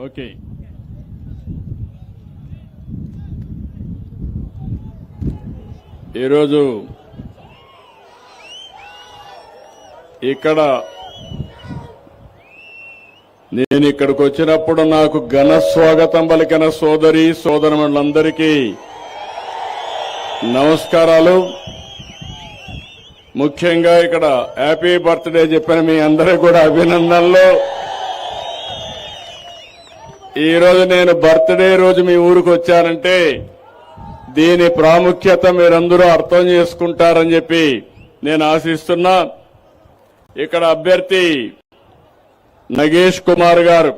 Okay. ఈరోజు నేను ఇక్కడికి వచ్చినప్పుడు నాకు ఘన స్వాగతం పలికిన సోదరి సోదరులందరికీ నమస్కారాలు. ముఖ్యంగా ఇక్కడ హ్యాపీ బర్త్డే చెప్పిన మీ అందరికీ కూడా అభినందనలు. ఈరోజు నేను బర్త్డే రోజు మీ ఊరికి వచ్చానంటే దీని ప్రాముఖ్యత మీరందరూ అర్థం చేసుకుంటారని చెప్పి నేను ఆశిస్తున్నా. ఇక్కడ అభ్యర్థి నగేష్ కుమార్ గారు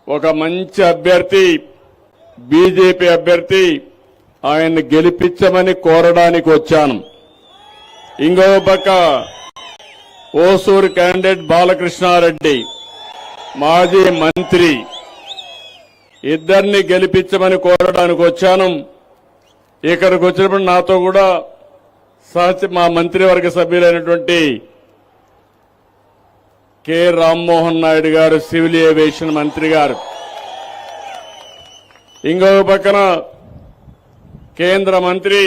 ఒక మంచి అభ్యర్థి, బీజేపీ అభ్యర్థి. ఆయన్ని గెలిపించమని కోరడానికి వచ్చాను. ఇంకో పక్క ఓసూరు క్యాండిడేట్ బాలకృష్ణారెడ్డి మాజీ మంత్రి, ఇద్దరిని గెలిపించమని కోరడానికి వచ్చాను. ఇక్కడికి వచ్చినప్పుడు నాతో కూడా మా మంత్రివర్గ సభ్యులైనటువంటి కె రామ్మోహన్ నాయుడు గారు, సివిల్ ఏవియేషన్ మంత్రి గారు, ఇంకొక పక్కన కేంద్ర మంత్రి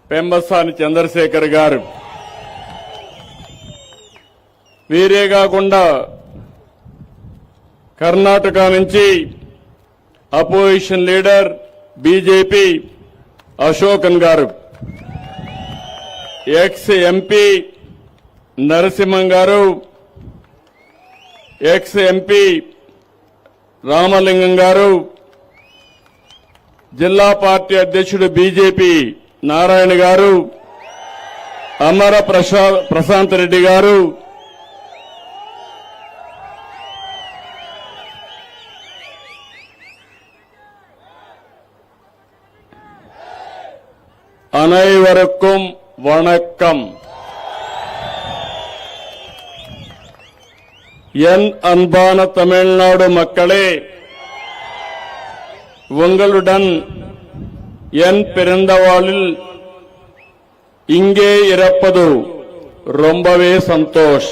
పెంబసాని చంద్రశేఖర్ గారు, వీరే కాకుండా కర్ణాటక నుంచి అపోజిషన్ లీడర్ బీజేపీ అశోకన్ గారు, ఎక్స్ ఎంపీ నరసింహం గారు, ఎక్స్ ఎంపీ రామలింగం గారు, జిల్లా పార్టీ అధ్యక్షుడు బీజేపీ నారాయణ గారు, అమర ప్రశాంత్ రెడ్డి గారు, அனைவருக்கும் வணக்கம். என் அன்பான தமிழ்நாடு மக்களே, உங்களுடன் என் பிறந்தவாளில் இங்கே இருப்பது ரொம்பவே சந்தோஷ்.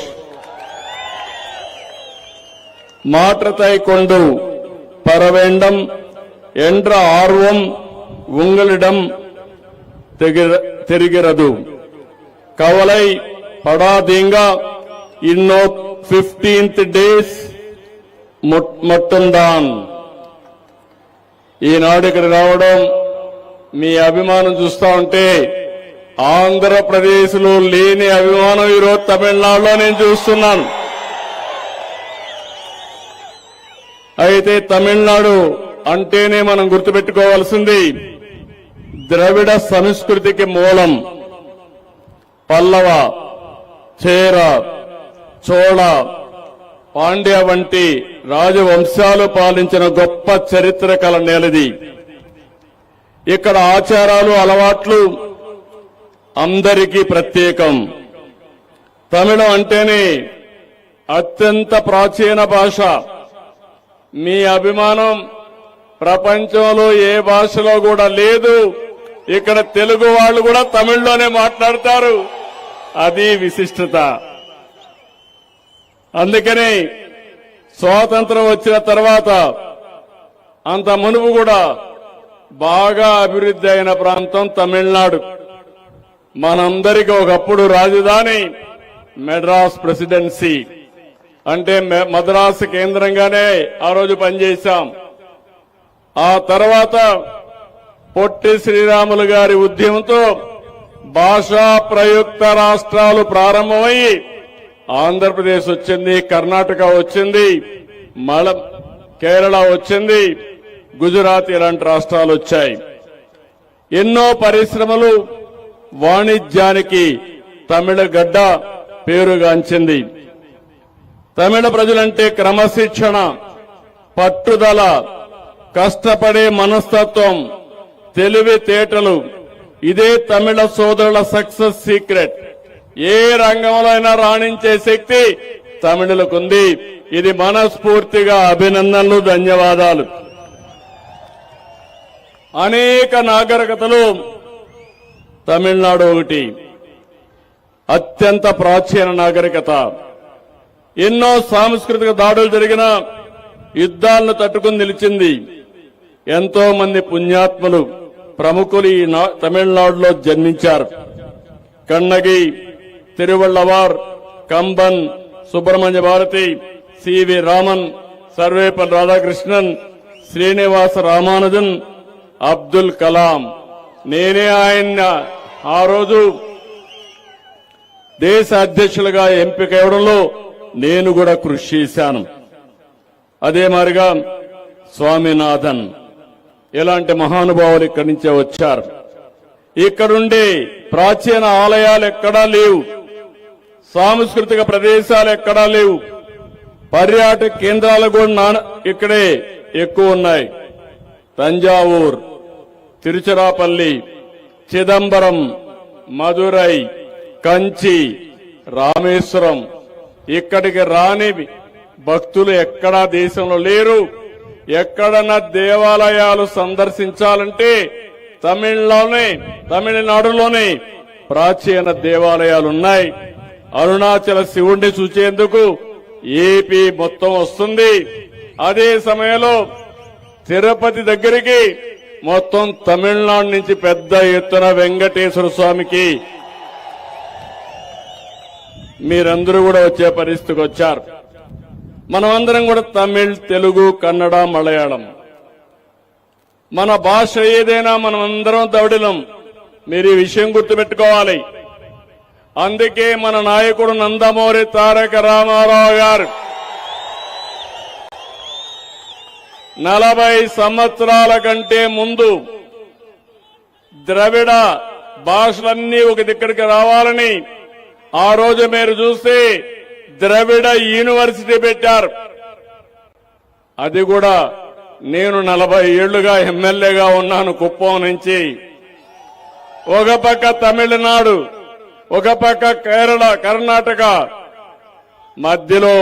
மாற்றத்தை கொண்டு பெற வேண்டும் என்ற ஆர்வம் உங்களிடம் தெரிகிறது. கவலை படாதீங்க. இன்னும் 15th డేస్ மட்டும்தான். ఈనాడు ఇక్కడ రావడం, మీ అభిమానం చూస్తా ఉంటే ఆంధ్రప్రదేశ్ లో లేని అభిమానం ఈరోజు తమిళనాడులో నేను చూస్తున్నాను. అయితే తమిళనాడు అంటేనే మనం గుర్తుపెట్టుకోవాల్సింది ద్రవిడ సంస్కృతికి మూలం. పల్లవ, చేర, చోళ, పాండ్య వంటి రాజవంశాలు పాలించిన గొప్ప చరిత్ర కల నేలది. ఇక్కడ ఆచారాలు, అలవాట్లు అందరికీ ప్రత్యేకం. తమిళం అంటేనే అత్యంత ప్రాచీన భాష. మీ అభిమానం ప్రపంచంలో ఏ భాషలో కూడా లేదు. ఇక్కడ తెలుగు వాళ్ళు కూడా తమిళ్లోనే మాట్లాడతారు. అది విశిష్టత. అందుకని స్వాతంత్రం వచ్చిన తర్వాత అంత మునుపు కూడా బాగా అభివృద్ధి అయిన ప్రాంతం తమిళనాడు. మనందరికీ ఒకప్పుడు రాజధాని మెడ్రాస్ ప్రెసిడెన్సీ, అంటే మద్రాసు కేంద్రంగానే ఆ రోజు పనిచేశాం. ఆ తర్వాత పొట్టి శ్రీరాములు గారి ఉద్యమంతో భాషా ప్రయుక్త రాష్ట్రాలు ప్రారంభమయ్యి ఆంధ్రప్రదేశ్ వచ్చింది, కర్ణాటక వచ్చింది, కేరళ వచ్చింది, గుజరాత్ ఇలాంటి రాష్ట్రాలు వచ్చాయి. ఎన్నో పరిశ్రమలు, వాణిజ్యానికి తమిళ గడ్డ పేరుగాంచింది. తమిళ ప్రజలంటే క్రమశిక్షణ, పట్టుదల, కష్టపడే మనస్తత్వం, తెలివితేటలు. ఇదే తమిళ సోదరుల సక్సెస్ సీక్రెట్. ఏ రంగంలో అయినా రాణించే శక్తి తమిళులకుంది. ఇది మనస్ఫూర్తిగా అభినందనలు, ధన్యవాదాలు. అనేక నాగరికతలు తమిళనాడు ఒకటి. అత్యంత ప్రాచీన నాగరికత. ఎన్నో సాంస్కృతిక దాడులు జరిగిన యుద్ధాలను తట్టుకుని నిలిచింది. ఎంతో మంది పుణ్యాత్ములు ప్రముఖులు ఈ తమిళనాడులో జన్మించారు. కన్నగి, తిరువళ్ళవార్, కంబన్, సుబ్రహ్మణ్య భారతి, సివి రామన్, సర్వేపల్లి రాధాకృష్ణన్, శ్రీనివాస రామానుజన్, అబ్దుల్ కలాం. నేనే ఆయన ఆ రోజు దేశ అధ్యక్షులుగా ఎంపిక అవ్వడంలో నేను కూడా కృషి చేశాను. అదే మాదిరిగా స్వామినాథన్, ఇలాంటి మహానుభావులు ఇక్కడి నుంచే వచ్చారు. ఇక్కడుండే ప్రాచీన ఆలయాలు ఎక్కడా లేవు, సాంస్కృతిక ప్రదేశాలు ఎక్కడా లేవు, పర్యాటక కేంద్రాలు కూడా ఇక్కడే ఎక్కువ ఉన్నాయి. తంజావూర్, తిరుచిరాపల్లి, చిదంబరం, మదురై, కంచి, రామేశ్వరం, ఇక్కడికి రాని భక్తులు ఎక్కడా దేశంలో లేరు. ఎక్కడన్నా దేవాలయాలు సందర్శించాలంటే తమిళనాడులోనే ప్రాచీన దేవాలయాలున్నాయి. అరుణాచల శివుణ్ణి చూచేందుకు ఏపీ మొత్తం వస్తుంది. అదే సమయంలో తిరుపతి దగ్గరికి మొత్తం తమిళనాడు నుంచి పెద్ద ఎత్తున వెంకటేశ్వర స్వామికి మీరందరూ కూడా వచ్చే పరిస్థితికి వచ్చారు. మనమందరం కూడా తమిళ్, తెలుగు, కన్నడ, మలయాళం, మన భాష ఏదైనా మనమందరం దౌడిలం. మీరు ఈ విషయం గుర్తుపెట్టుకోవాలి. అందుకే మన నాయకుడు నందమూరి తారక రామారావు గారు 40 సంవత్సరాల కంటే ముందు ద్రవిడ భాషలన్నీ ఒక దగ్గరికి రావాలని ఆ రోజు మీరు చూస్తే ద్రవిడ యూనివర్సిటీ పెట్టారు. అది కూడా నేను 40 ఏళ్లుగా ఎమ్మెల్యేగా ఉన్నాను కుప్పం నుంచి. ఒక పక్క తమిళనాడు, ఒక పక్క కేరళ, కర్ణాటక, మధ్యలో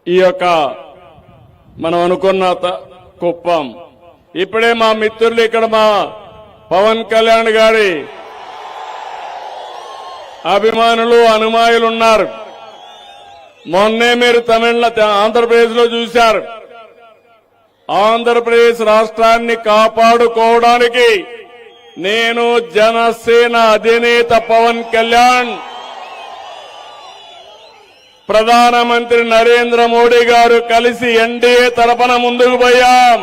ఈ యొక్క మనం అనుకున్న కుప్పం. ఇప్పుడే మా మిత్రులు ఇక్కడ మా పవన్ కళ్యాణ్ గారి అభిమానులు, అనుమాయులు ఉన్నారు. మొన్నే మీరు ఆంధ్రప్రదేశ్ లో చూశారు. ఆంధ్రప్రదేశ్ రాష్ట్రాన్ని కాపాడుకోవడానికి నేను జనసేన అధినేత పవన్ కళ్యాణ్, ప్రధానమంత్రి నరేంద్ర మోడీ గారు కలిసి ఎన్డీఏ తరపున ముందుకు పోయాం.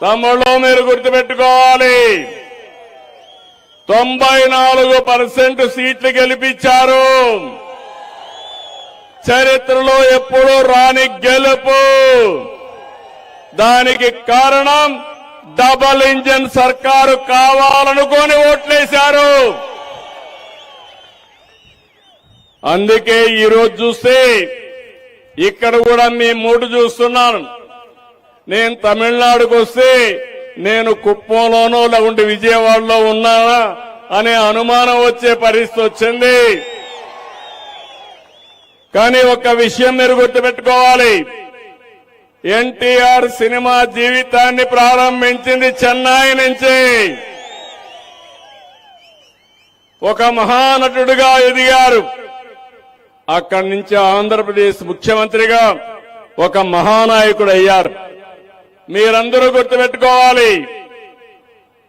తమ్ముళ్ళు మీరు గుర్తుపెట్టుకోవాలి, 94% సీట్లు గెలిపించారు. చరిత్రలో ఎప్పుడూ రాని గెలుపు. దానికి కారణం డబుల్ ఇంజన్ సర్కారు కావాలనుకొని ఓట్లేశారు. అందుకే ఈరోజు చూస్తే ఇక్కడ కూడా మీ మూడు చూస్తున్నాను. నేను తమిళనాడుకు వస్తే నేను కుప్పంలోనో లేకుంటే విజయవాడలో ఉన్నానా అనే అనుమానం వచ్చే పరిస్థితి వచ్చింది. కానీ ఒక విషయం మీరు గుర్తుపెట్టుకోవాలి, ఎన్టీఆర్ సినిమా జీవితాన్ని ప్రారంభించింది చెన్నై నుంచి. ఒక మహానటుడిగా ఎదిగారు. అక్కడి నుంచి ఆంధ్రప్రదేశ్ ముఖ్యమంత్రిగా ఒక మహానాయకుడు అయ్యారు. మీరందరూ గుర్తుపెట్టుకోవాలి,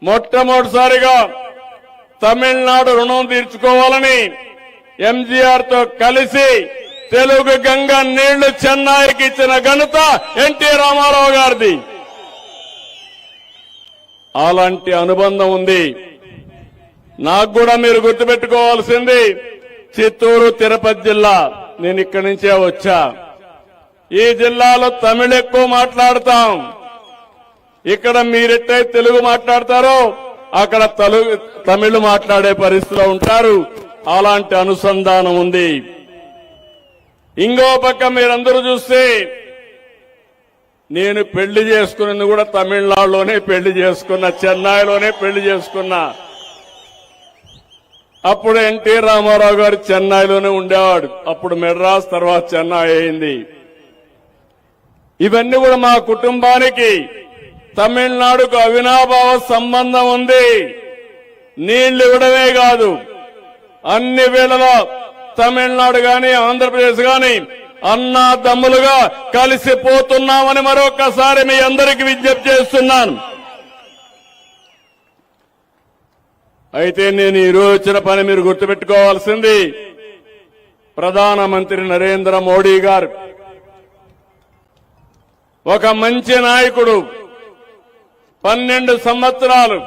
మొట్టమొదటిసారిగా తమిళనాడు రుణం తీర్చుకోవాలని ఎంజీఆర్ తో కలిసి తెలుగు గంగ నీళ్లు చెన్నైకి ఇచ్చిన ఘనత ఎన్టీ రామారావు గారిది. అలాంటి అనుబంధం ఉంది. నాకు కూడా మీరు గుర్తుపెట్టుకోవాల్సింది చిత్తూరు, తిరుపతి జిల్లా. నేను ఇక్కడి నుంచే వచ్చా. ఈ జిల్లాలో తమిళ ఎక్కువ మాట్లాడతాం. ఇక్కడ మీరెట్టే తెలుగు మాట్లాడతారో అక్కడ తమిళ మాట్లాడే పరిస్థితిలో ఉంటారు. అలాంటి అనుసంధానం ఉంది. ఇంకో పక్క మీరందరూ చూస్తే నేను పెళ్లి చేసుకున్నది కూడా తమిళనాడులోనే పెళ్లి చేసుకున్నా, చెన్నైలోనే పెళ్లి చేసుకున్నా. అప్పుడు ఎన్టీ రామారావు గారు చెన్నైలోనే ఉండేవాడు. అప్పుడు మెడ్రాస్, తర్వాత చెన్నై అయింది. ఇవన్నీ కూడా మా కుటుంబానికి తమిళనాడుకు అవినాభావ సంబంధం ఉంది. నీళ్లు ఇవ్వడమే కాదు, అన్ని వేళలో తమిళనాడు గాని ఆంధ్రప్రదేశ్ గాని అన్నాదమ్ములుగా కలిసిపోతున్నామని మరొకసారి మీ అందరికీ విజ్ఞప్తి చేస్తున్నాను. అయితే నేను ఈరోజు వచ్చిన పని మీరు గుర్తుపెట్టుకోవాల్సింది, ప్రధానమంత్రి నరేంద్ర మోడీ గారు ఒక మంచి నాయకుడు, 12 సంవత్సరాలు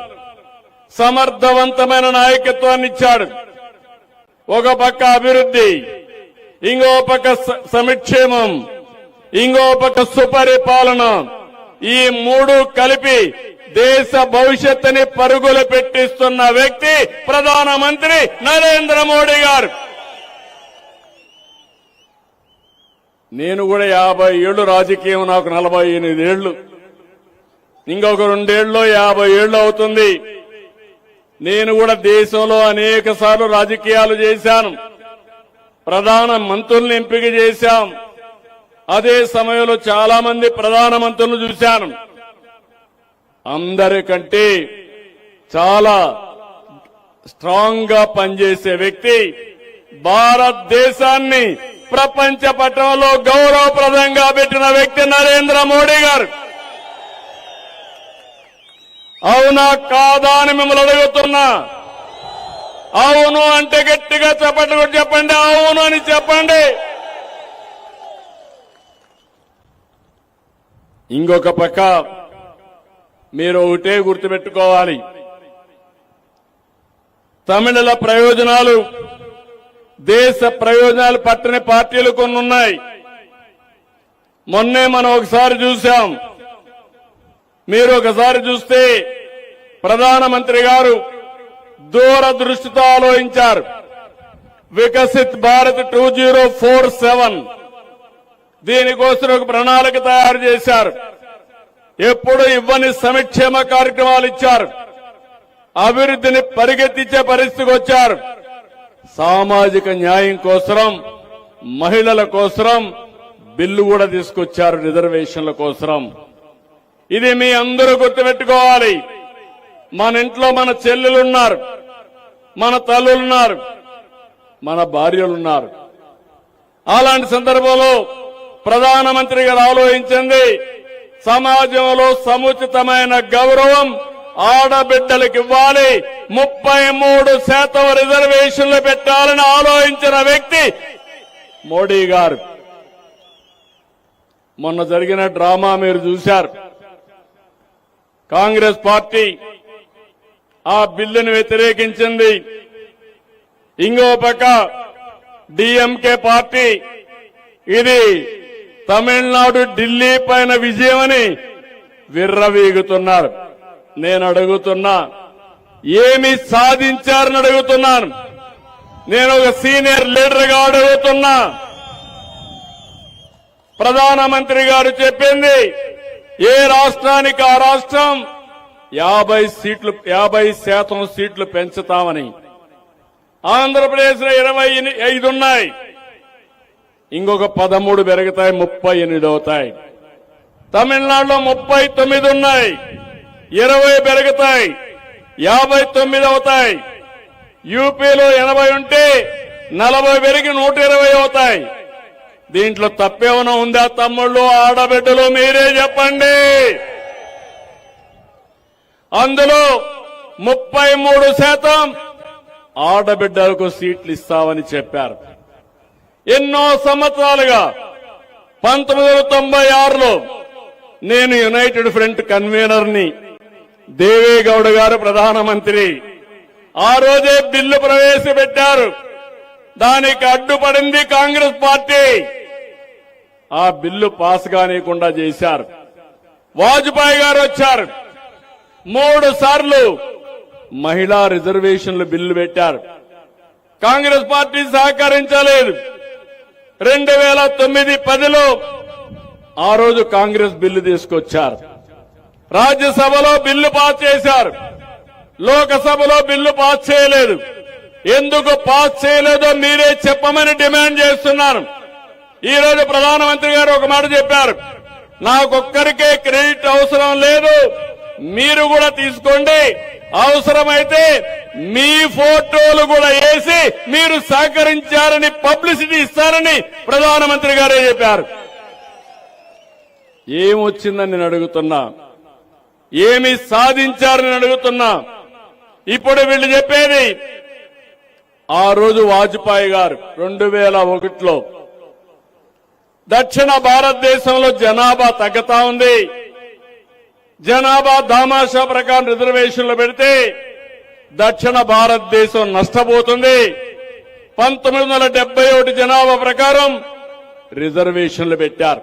సమర్థవంతమైన నాయకత్వాన్ని ఇచ్చాడు. ఒక పక్క అభివృద్ధి, ఇంకో పక్క సంక్షేమం, ఇంకో పక్క సుపరిపాలన, ఈ మూడు కలిపి దేశ భవిష్యత్తుని పరుగులు పెట్టిస్తున్న వ్యక్తి ప్రధానమంత్రి నరేంద్ర మోడీ గారు. నేను కూడా 50 ఏళ్లు రాజకీయం, నాకు 48 ఏళ్లు, ఇంకొక 2 ఏళ్లలో 50 ఏళ్లు అవుతుంది. నేను కూడా దేశంలో అనేక సార్లు రాజకీయాలు చేశాను, ప్రధాన మంత్రుల్ని ఎంపిక చేశాం. అదే సమయంలో చాలా మంది ప్రధానమంత్రులను చూశాను. అందరికంటే చాలా స్ట్రాంగ్ గా పనిచేసే వ్యక్తి, భారతదేశాన్ని ప్రపంచ పటంలో గౌరవప్రదంగా పెట్టిన వ్యక్తి నరేంద్ర మోడీ గారు. అవునా కాదా అని మిమ్మల్ని అడుగుతున్నా. అవును అంటే గట్టిగా చెప్పండి, అవును అని చెప్పండి. ఇంకొక పక్క మీరు ఒకటే గుర్తుపెట్టుకోవాలి, తమిళుల ప్రయోజనాలు, దేశ ప్రయోజనాలు పట్టని పార్టీలు కొన్ని ఉన్నాయి. మొన్నే మనం ఒకసారి చూశాం. మీరు ఒకసారి చూస్తే ప్రధానమంత్రి గారు దూరదృష్టితో ఆలోచించారు. వికసిత్ భారత్ 2047 దీనికోసం ఒక ప్రణాళిక తయారు చేశారు. ఎప్పుడు ఇవ్వని సంక్షేమ కార్యక్రమాలు ఇచ్చారు. అభివృద్ధిని పరిగెత్తించే పరిస్థితికి వచ్చారు. సామాజిక న్యాయం కోసం, మహిళల కోసం బిల్లు కూడా తీసుకొచ్చారు, రిజర్వేషన్ల కోసం. ఇది మీ అందరూ గుర్తుపెట్టుకోవాలి. మన ఇంట్లో మన చెల్లెలున్నారు, మన తల్లులున్నారు, మన భార్యలున్నారు. అలాంటి సందర్భంలో ప్రధానమంత్రి గారు ఆలోచించింది, సమాజంలో సముచితమైన గౌరవం ఆడబిడ్డలకు ఇవ్వాలి, 33% రిజర్వేషన్లు పెట్టాలని ఆలోచించిన వ్యక్తి మోడీ గారు. మొన్న జరిగిన డ్రామా మీరు చూశారు. కాంగ్రెస్ పార్టీ ఆ బిల్లును వ్యతిరేకించింది. ఇంకో పక్క డిఎంకే పార్టీ ఇది తమిళనాడు, ఢిల్లీ పైన విజయమని విర్రవీగుతున్నారు. నేను అడుగుతున్నా, ఏమి సాధించారని అడుగుతున్నాను. నేను ఒక సీనియర్ లీడర్ గా అడుగుతున్నా. ప్రధానమంత్రి గారు చెప్పింది, ఏ రాష్ట్రానికి ఆ రాష్ట్రం 50% సీట్లు పెంచుతామని. ఆంధ్రప్రదేశ్ లో 25 ఉన్నాయి, ఇంకొక 13 పెరుగుతాయి, 38 అవుతాయి. తమిళనాడులో 39 ఉన్నాయి, 20 పెరుగుతాయి, 59 అవుతాయి. యూపీలో 80 ఉంటే 40 పెరిగి 120 అవుతాయి. దీంట్లో తప్పేమైనా ఉందా తమ్ముళ్ళు, ఆడబిడ్డలు? మీరే చెప్పండి. అందులో 33% ఆడబిడ్డలకు సీట్లు ఇస్తామని చెప్పారు. ఎన్నో సంవత్సరాలుగా 1996లో నేను యునైటెడ్ ఫ్రంట్ కన్వీనర్ని, దేవేగౌడ గారు ప్రధానమంత్రి. ఆ రోజే బిల్లు ప్రవేశపెట్టారు. దానికి అడ్డుపడింది కాంగ్రెస్ పార్టీ. ఆ బిల్లు పాస్ కానివ్వకుండా చేశారు. వాజ్పేయి గారు వచ్చారు, 3 సార్లు మహిళా రిజర్వేషన్లు బిల్లు పెట్టారు. కాంగ్రెస్ పార్టీ సహకరించలేదు. 2009-10లో ఆ రోజు కాంగ్రెస్ బిల్లు తీసుకొచ్చారు. రాజ్యసభలో బిల్లు పాస్ చేశారు, లోకసభలో బిల్లు పాస్ చేయలేదు. ఎందుకు పాస్ చేయలేదో మీరే చెప్పమని డిమాండ్ చేస్తున్నాను. ఈ రోజు ప్రధానమంత్రి గారు ఒక మాట చెప్పారు, నాకొక్కరికే క్రెడిట్ అవసరం లేదు, మీరు కూడా తీసుకోండి, అవసరమైతే మీ ఫోటోలు కూడా వేసి మీరు సహకరించారని పబ్లిసిటీ ఇస్తారని ప్రధానమంత్రి గారే చెప్పారు. ఏమొచ్చిందని నేను అడుగుతున్నా, ఏమి సాధించారని అడుగుతున్నా. ఇప్పుడు వీళ్ళు చెప్పేది, ఆ రోజు వాజ్పేయి గారు 2001లో దక్షిణ భారతదేశంలో జనాభా తగ్గుతా ఉంది, జనాభా దామాషా ప్రకారం రిజర్వేషన్లు పెడితే దక్షిణ భారతదేశం నష్టపోతుంది. 1971 జనాభా ప్రకారం రిజర్వేషన్లు పెట్టారు.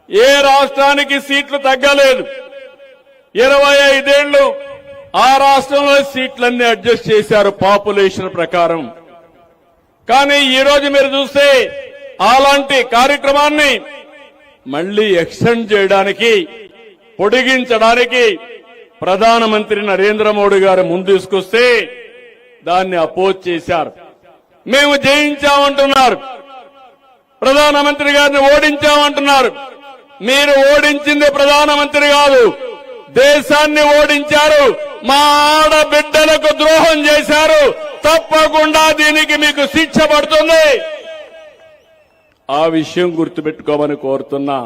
ఏ రాష్ట్రానికి సీట్లు తగ్గలేదు. 25 ఏళ్లు ఆ రాష్ట్రంలో సీట్లన్నీ అడ్జస్ట్ చేశారు పాపులేషన్ ప్రకారం. కానీ ఈ రోజు మీరు చూస్తే అలాంటి కార్యక్రమాన్ని మళ్లీ ఎక్స్టెండ్ చేయడానికి, పొడిగించడానికి ప్రధానమంత్రి నరేంద్ర మోడీ గారు ముందు తీసుకొస్తే దాన్ని అపోజ్ చేశారు. మేము జయించామంటున్నారు, ప్రధానమంత్రి గారిని ఓడించామంటున్నారు. మీరు ఓడించింది ప్రధానమంత్రి కాదు, దేశాన్ని ఓడించారు. మా ఆడబిడ్డలకు ద్రోహం చేశారు. తప్పకుండా దీనికి మీకు శిక్ష పడుతుంది. ఆ విషయం గుర్తుపెట్టుకోమని కోరుతున్నా.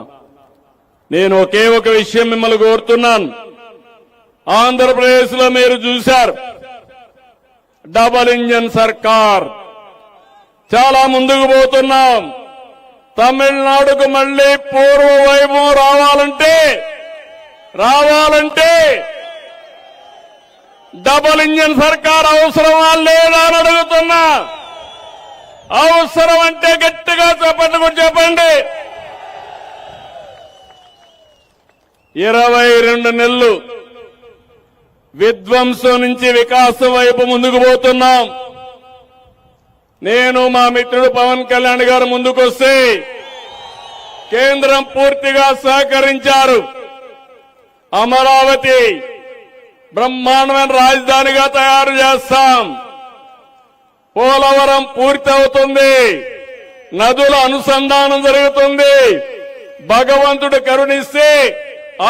నేను ఒకే ఒక విషయం మిమ్మల్ని కోరుతున్నాను. ఆంధ్రప్రదేశ్ లో మీరు చూశారు, డబుల్ ఇంజన్ సర్కార్, చాలా ముందుకు పోతున్నాం. తమిళనాడుకు మళ్లీ పూర్వ వైభవం రావాలంటే డబుల్ ఇంజన్ సర్కార్ అవసరమా లేదా అని అడుగుతున్నా. అవసరం అంటే గట్టిగా చెప్పండి. 22 నెలలు విధ్వంసం నుంచి వికాసం వైపు ముందుకు పోతున్నాం. నేను మా మిత్రుడు పవన్ కళ్యాణ్ గారు ముందుకొస్తే కేంద్రం పూర్తిగా సహకరించారు. అమరావతి బ్రహ్మాండమైన రాజధానిగా తయారు చేస్తాం. పోలవరం పూర్తవుతుంది, నదుల అనుసంధానం జరుగుతుంది. భగవంతుడు కరుణిస్తే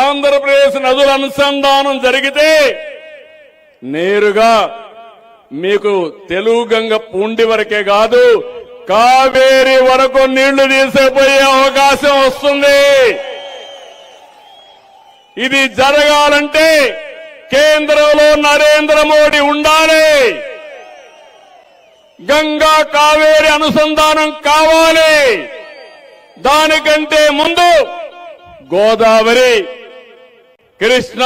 ఆంధ్రప్రదేశ్ నదుల అనుసంధానం జరిగితే నేరుగా మీకు తెలుగు గంగ పూండి వరకే కాదు, కావేరి వరకు నీళ్లు తీసుకుపోయే అవకాశం వస్తుంది. ఇది జరగాలంటే కేంద్రంలో నరేంద్ర మోడీ ఉండాలి. గంగా కావేరి అనుసంధానం కావాలి. దానికంటే ముందు గోదావరి, కృష్ణ,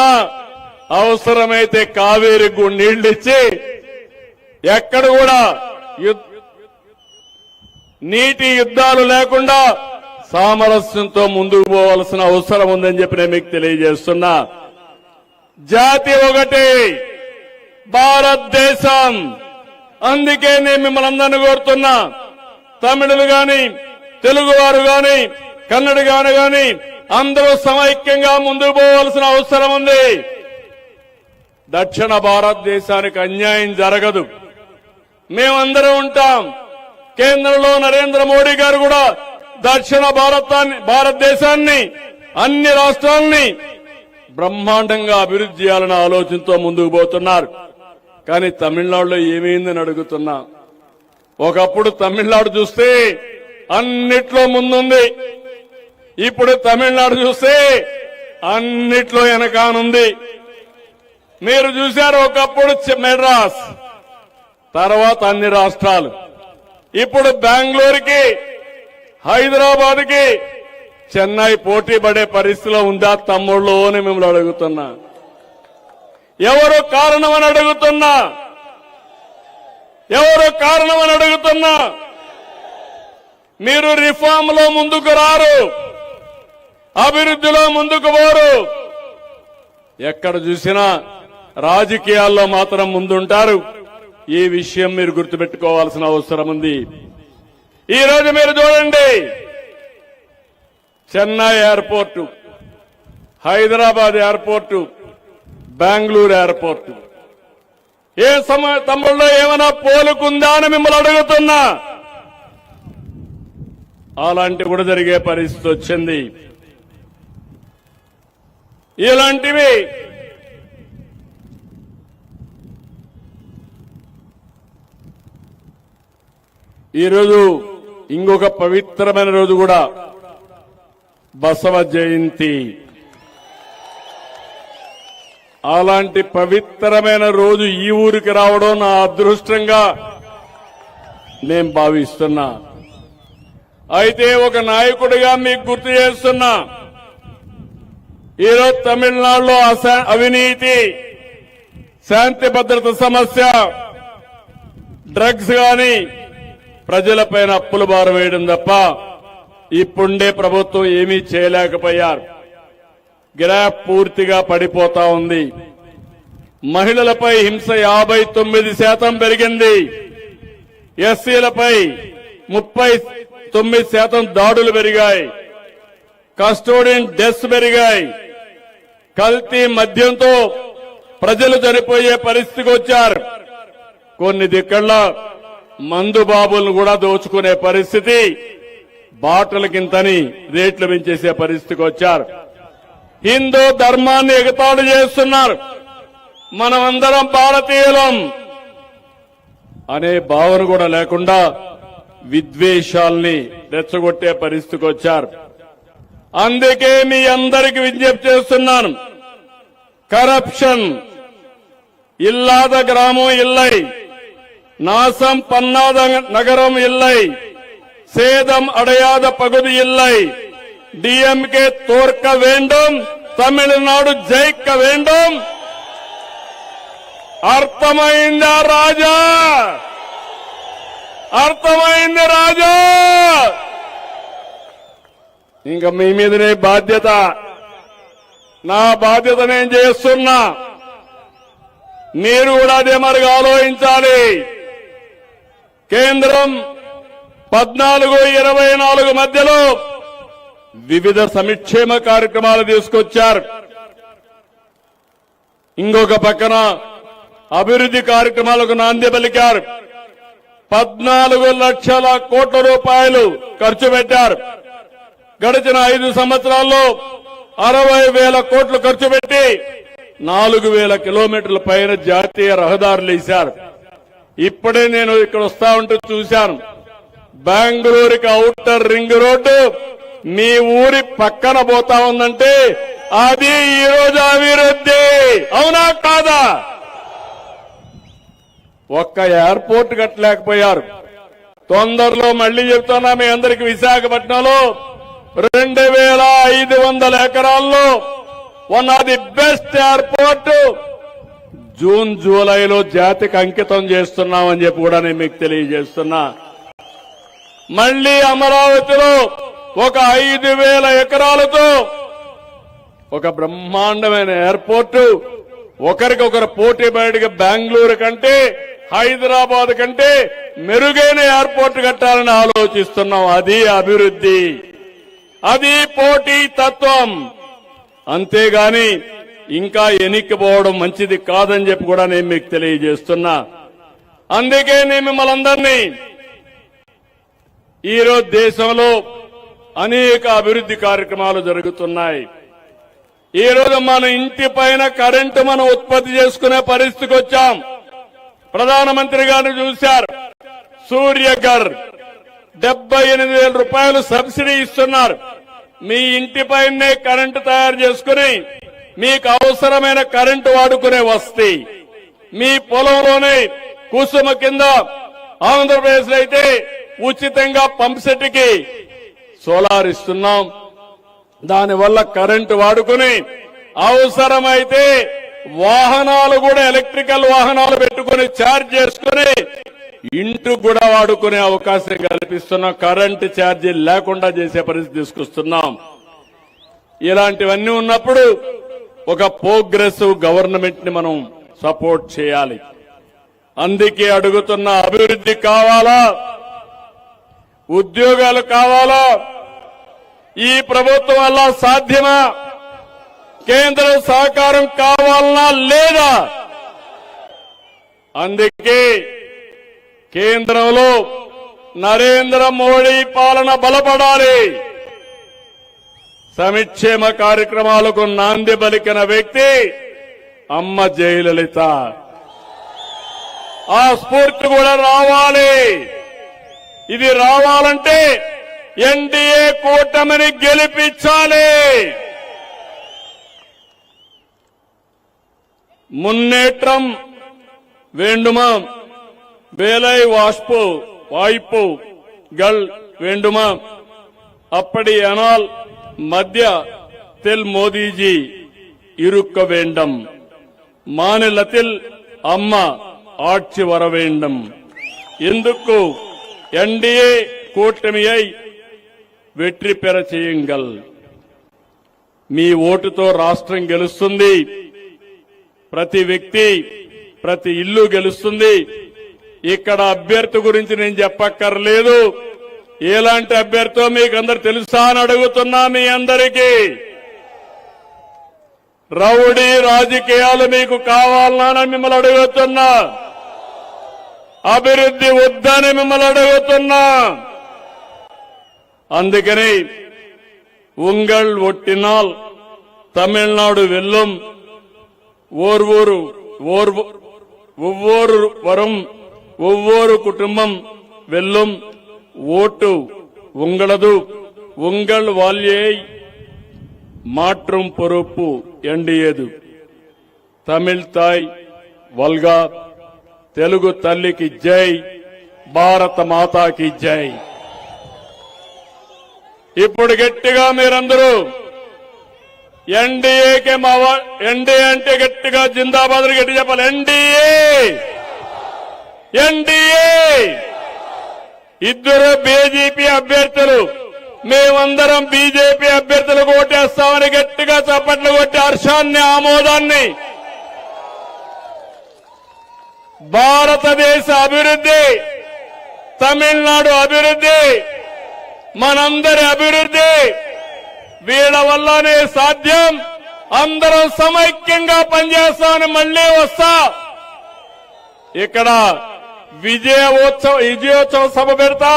అవసరమైతే కావేరికి నీళ్లిచ్చి ఎక్కడ కూడా నీటి యుద్ధాలు లేకుండా సామరస్యంతో ముందుకు పోవాల్సిన అవసరం ఉందని చెప్పి నేను మీకు తెలియజేస్తున్నా. జాతి ఒకటి, భారతదేశం. అందుకే నేను మిమ్మల్ని అందరినీ కోరుతున్నా, తమిళులు గాని, తెలుగువారు గాని, కన్నడ గాని అందరూ సమైక్యంగా ముందుకు పోవాల్సిన అవసరం ఉంది. దక్షిణ భారతదేశానికి అన్యాయం జరగదు. మేమందరం ఉంటాం. కేంద్రంలో నరేంద్ర మోడీ గారు కూడా దక్షిణ భారతదేశాన్ని, అన్ని రాష్ట్రాలని బ్రహ్మాండంగా అభివృద్ధి చేయాలన్న ఆలోచనతో ముందుకు పోతున్నారు. కానీ తమిళనాడులో ఏమైందని అడుగుతున్నా. ఒకప్పుడు తమిళనాడు చూస్తే అన్నిట్లో ముందుంది, ఇప్పుడు తమిళనాడు చూస్తే అన్నిట్లో వెనకానుంది. మీరు చూశారు, ఒకప్పుడు మెడ్రాస్, తర్వాత అన్ని రాష్ట్రాలు. ఇప్పుడు బెంగళూరుకి, హైదరాబాద్కి, చెన్నై పోటీ పడే పరిస్థితిలో ఉందా తమ్ముళ్ళు అని మిమ్మల్ని అడుగుతున్నా. ఎవరు కారణమని అడుగుతున్నా. మీరు రిఫార్మ్ లో ముందుకు రారు, అభివృద్ధిలో ముందుకు పోరు. ఎక్కడ చూసినా రాజకీయాల్లో మాత్రం ముందుంటారు. ఈ విషయం మీరు గుర్తుపెట్టుకోవాల్సిన అవసరం ఉంది. ఈ రోజు మీరు చూడండి, Chennai airport, Hyderabad airport, Bengaluru airport, ఏ తమ్ముళ్ళో ఏమైనా పోలుకుందా అని మిమ్మల్ని అడుగుతున్నా. అలాంటివి కూడా జరిగే పరిస్థితి వచ్చింది. ఇలాంటివి ఈరోజు ఇంకొక పవిత్రమైన రోజు కూడా బసవ జయంతి. అలాంటి పవిత్రమైన రోజు ఈ ఊరికి రావడం నా అదృష్టంగా నేను భావిస్తున్నా. అయితే ఒక నాయకుడిగా మీకు గుర్తు చేస్తున్నా, ఈరోజు తమిళనాడులో అవినీతి, శాంతి భద్రత సమస్య, డ్రగ్స్ గాని ప్రజలపైన అప్పుల భారం వేయడం తప్ప ఇప్పుండే ప్రభుత్వం ఏమీ చేయలేకపోయారు. గ్రాఫ్ పూర్తిగా పడిపోతా ఉంది. మహిళలపై హింస 59% పెరిగింది. ఎస్సీలపై 39% దాడులు పెరిగాయి. కస్టోడియన్ డెత్స్ పెరిగాయి. కల్తీ మద్యంతో ప్రజలు చనిపోయే పరిస్థితికి వచ్చారు. కొన్ని దిక్కల్లో మందు బాబులను కూడా దోచుకునే పరిస్థితి, బాటలకింతని రేట్లు పెంచేసే పరిస్థితికి వచ్చారు. హిందూ ధర్మాన్ని ఎగతాళి చేస్తున్నారు. మనమందరం భారతీయులం అనే భావన కూడా లేకుండా విద్వేషాల్ని రెచ్చగొట్టే పరిస్థితికి వచ్చారు. అందుకే మీ అందరికీ విజ్ఞప్తి చేస్తున్నాను, కరప్షన్ ఇల్లాద గ్రామం ఇల్లై, நாசம் பண்ணாத நகரம் இல்லை, சேதம் அடையாத பகுதி இல்லை. டிஎம்கே தோற்க வேண்டும், தமிழ்நாடு ஜெயிக்க வேண்டும். అర్థమైందా రాజా? అర్థమైంది రాజా? ఇంకా మీ మీదనే బాధ్యత. నా బాధ్యత నేను చేస్తున్నా. మీరు కూడా అదే మరిగా ఆలోచించాలి. కేంద్రం 14-24 మధ్యలో వివిధ సంక్షేమ కార్యక్రమాలు తీసుకొచ్చారు. ఇంకొక పక్కన అభివృద్ధి కార్యక్రమాలకు నాంది పలికారు. 14 లక్షల కోట్ల రూపాయలు ఖర్చు పెట్టారు. గడిచిన 5 సంవత్సరాల్లో 60,000 కోట్లు ఖర్చు పెట్టి 4,000 కిలోమీటర్ల పైన జాతీయ రహదారులు వేశారు. ఇప్పుడే నేను ఇక్కడ వస్తా ఉంటూ చూశాను, బెంగళూరుకి ఔటర్ రింగ్ రోడ్డు మీ ఊరి పక్కన పోతా ఉందంటే అది ఈ రోజు అభివృద్ధి. అవునా కాదా? ఒక్క ఎయిర్పోర్ట్ కట్టలేకపోయారు. తొందరలో మళ్లీ చెప్తున్నా మీ అందరికి, విశాఖపట్నంలో 2,500 ఎకరాల్లో one of the best airport June జూలైలో జాతికి అంకితం చేస్తున్నామని చెప్పి కూడా నేను మీకు తెలియజేస్తున్నా. మళ్లీ అమరావతిలో ఒక 5,000 ఎకరాలతో ఒక బ్రహ్మాండమైన ఎయిర్పోర్టు, ఒకరికొకరు పోటీ బయటగా బెంగళూరు కంటే హైదరాబాద్ కంటే మెరుగైన ఎయిర్పోర్ట్ కట్టాలని ఆలోచిస్తున్నాం. అది అభివృద్ధి, అది పోటీ తత్వం. అంతేగాని ఇంకా ఎనిక్కిపోవడం మంచిది కాదని చెప్పి కూడా నేను మీకు తెలియజేస్తున్నా. అందుకే నేను మిమ్మల్ని అందరినీ, ఈరోజు దేశంలో అనేక అభివృద్ధి కార్యక్రమాలు జరుగుతున్నాయి. ఈ రోజు మన ఇంటి పైన కరెంటు మనం ఉత్పత్తి చేసుకునే పరిస్థితికి వచ్చాం. ప్రధానమంత్రి గారిని చూశారు, సూర్యఘర్ 78,000 రూపాయలు సబ్సిడీ ఇస్తున్నారు. మీ ఇంటి పైనే కరెంటు తయారు చేసుకుని మీకు అవసరమైన కరెంటు వాడుకునే వస్తీ, మీ పొలంలోనే కుసుమ కింద ఆంధ్రప్రదేశ్ లో అయితే ఉచితంగా పంప్ సెట్ కి సోలార్ ఇస్తున్నాం. దానివల్ల కరెంటు వాడుకుని అవసరమైతే వాహనాలు కూడా ఎలక్ట్రికల్ వాహనాలు పెట్టుకుని ఛార్జ్ చేసుకుని ఇంటికి కూడా వాడుకునే అవకాశం కల్పిస్తున్నాం. కరెంటు ఛార్జీ లేకుండా చేసే పరిస్థితి తీసుకొస్తున్నాం. ఇలాంటివన్నీ ఉన్నప్పుడు ఒక ప్రోగ్రెసివ్ గవర్నమెంట్ ని మనం సపోర్ట్ చేయాలి. అందుకే అడుగుతున్న, అభివృద్ధి కావాలా, ఉద్యోగాలు కావాలా? ఈ ప్రభుత్వం వల్ల సాధ్యమా? కేంద్ర సహకారం కావాలనా లేదా? అందుకే కేంద్రంలో నరేంద్ర మోడీ పాలన బలపడాలి. సంక్షేమ కార్యక్రమాలకు నాంది పలికిన వ్యక్తి అమ్మ జయలలిత. ఆ స్ఫూర్తి కూడా రావాలి. ఇది రావాలంటే ఎన్డీఏ కూటమిని గెలిపించాలి. మున్నేట్రం వేண்டுమా, వేలై వాய்ப்பு கள் வேண்டுமா, அப்படி ஆனால் மத்திய தில் மோடிஜி இருக்க வேண்டும், மாநிலத்தில் அம்மா ஆட்சி வர வேண்டும். ఎందుకు ఎన్డీఏ కూటమిயை వెట్రి పెర చేయంగల్. మీ ఓటుతో రాష్ట్రం గెలుస్తుంది. ప్రతి వ్యక్తి, ప్రతి ఇల్లు గెలుస్తుంది. ఇక్కడ అభ్యర్థి గురించి నేను చెప్పక్కర్లేదు. ఎలాంటి అభ్యర్థో మీకు అందరు తెలుసా అని అడుగుతున్నా. మీ అందరికీ రౌడీ రాజకీయాలు మీకు కావాలన్నా మిమ్మల్ని అడుగుతున్నా. అభివృద్ధి వద్దని మిమ్మల్ని అడుగుతున్నా. అందుకని ఉంగళ్ ఒట్టినాల్ తమిళనాడు వెల్లుం, ஒவ்வொரு வரும் ஒவ்வொரு குடும்பம் வெல்லும். ஓட்டு உங்களது. உங்கள் வாழ்வை மாற்றும் பொறுப்பு என்டிஏது. తమిళ తాయ్ వల్గా, తెలుగు తల్లికి జై, భారత మాతాకి జై. ఇప్పుడు గట్టిగా మీరందరూ ఎన్డీఏకే ఎన్డీఏ అంటే గట్టిగా జిందాబాద్ గట్టి చెప్పాలి. ఎన్డీఏ. ఇద్దరు బీజేపీ అభ్యర్థులు, మేమందరం బీజేపీ అభ్యర్థులకు ఓటేస్తామని గట్టిగా చప్పట్లు కొట్టి హర్షాన్ని, ఆమోదాన్ని. భారతదేశ అభివృద్ధి, తమిళనాడు అభివృద్ధి, మనందరి అభివృద్ధి వీళ్ళ వల్లనే సాధ్యం. అందరం సమైక్యంగా పనిచేస్తామని మళ్లీ వస్తా. ఇక్కడ విజయోత్సవ సభ పెడతా.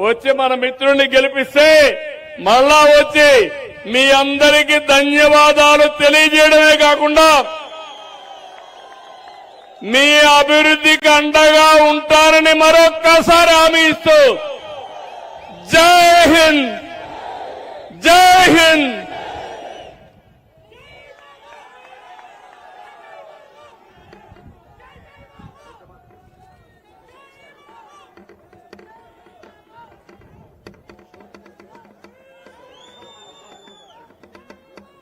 వచ్చి మన మిత్రుడిని గెలిపిస్తే మళ్ళా వచ్చి మీ అందరికీ ధన్యవాదాలు తెలియజేయడమే కాకుండా మీ అభివృద్ధికి అండగా ఉంటారని మరొక్కసారి హామీ ఇస్తూ జై హింద్.